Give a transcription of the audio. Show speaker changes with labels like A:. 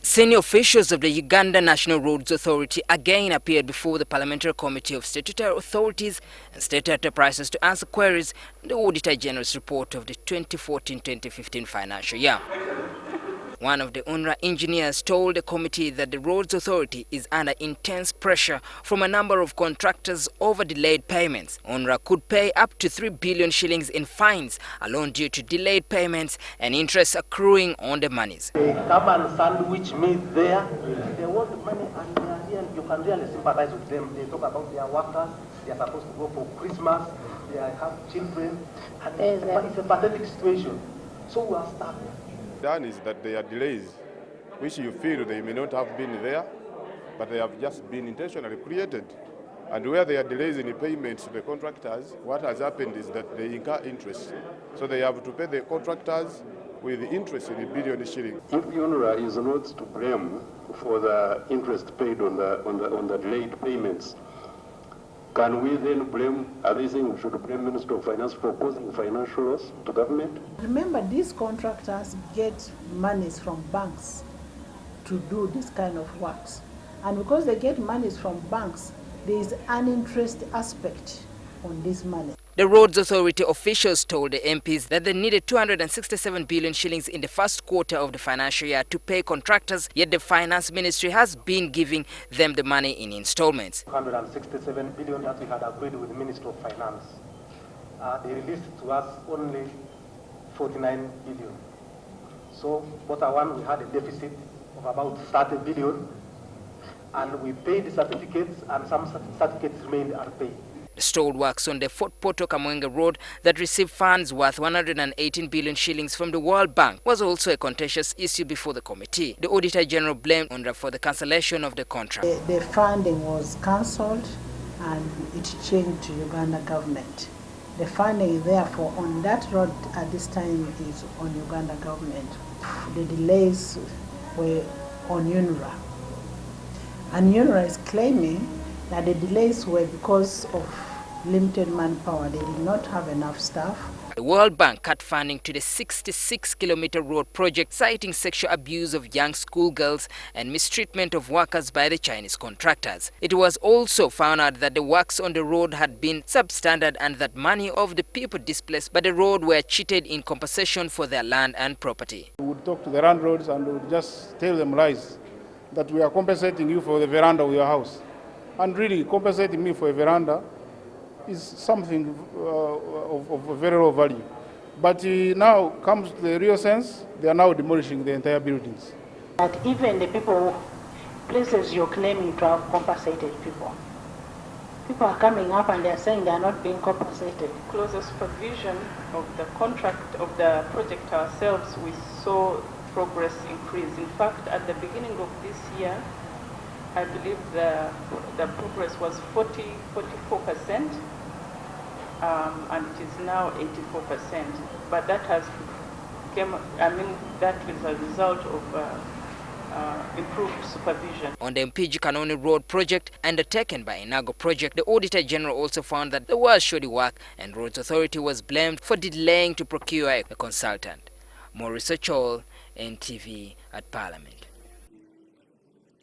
A: Senior officials of the Uganda National Roads Authority again appeared before the Parliamentary Committee of Statutory Authorities and State Enterprises to answer queries in the Auditor General's report of the 2014-2015 financial year. One of the UNRA engineers told the committee that the Roads Authority is under intense pressure from a number of contractors over delayed payments. UNRA could pay up to 3 billion shillings in fines alone due to delayed payments and interest accruing on the monies.
B: They come and sandwich me there. They want money and they are here. You can really sympathize with them. They talk about their workers. They are supposed to go for Christmas. They have children. But it's a pathetic situation. So we are stuck.
C: Done is that there are delays which you feel they may not have been there, but they have just been intentionally created. And where there are delays in the payments to the contractors, what has happened is that they incur interest. So they have to pay the contractors with interest in a billion shillings.
D: If UNRA is not to blame for the interest paid on the delayed payments, can we then blame, are they saying we should blame Minister of Finance for causing financial loss to government?
E: Remember, these contractors get monies from banks to do this kind of works. And because they get monies from banks, there is an interest aspect on this money.
A: The Roads Authority officials told the MPs that they needed 267 billion shillings in the first quarter of the financial year to pay contractors, yet the Finance Ministry has been giving them the money in installments.
B: 167 billion that we had agreed with the Minister of Finance. They released to us only 49 billion. So, quarter one, we had a deficit of about 30 billion, and we paid the certificates, and some certificates remained unpaid.
A: The stalled works on the Fort Porto Kamwenga Road that received funds worth 118 billion shillings from the World Bank was also a contentious issue before the committee. The Auditor General blamed UNRA for the cancellation of the contract.
E: The funding was cancelled and it changed to Uganda government. The funding therefore on that road at this time is on Uganda government. The delays were on UNRA. And UNRA is claiming that the delays were because of limited manpower. They did not have enough staff.
A: The World Bank cut funding to the 66-kilometer road project, citing sexual abuse of young schoolgirls and mistreatment of workers by the Chinese contractors. It was also found out that the works on the road had been substandard and that money of the people displaced by the road were cheated in compensation for their land and property.
F: We would talk to the landlords and we would just tell them lies, that we are compensating you for the veranda of your house. And really, compensating me for a veranda is something of a very low value. But now comes the real sense, they are now demolishing the entire buildings.
E: But even the people, places you're claiming to have compensated people are coming up and they're saying they're not being compensated.
G: Closer supervision of the contract of the project ourselves, we saw progress increase. In fact, at the beginning of this year, I believe the progress was 44%, and it is now 84%. But that has that is a result of improved supervision.
A: On the Mpigi Kanoni Road project undertaken by Inago Project, the Auditor General also found that there was shoddy work and Roads Authority was blamed for delaying to procure a consultant. Maurice Chol, NTV at Parliament.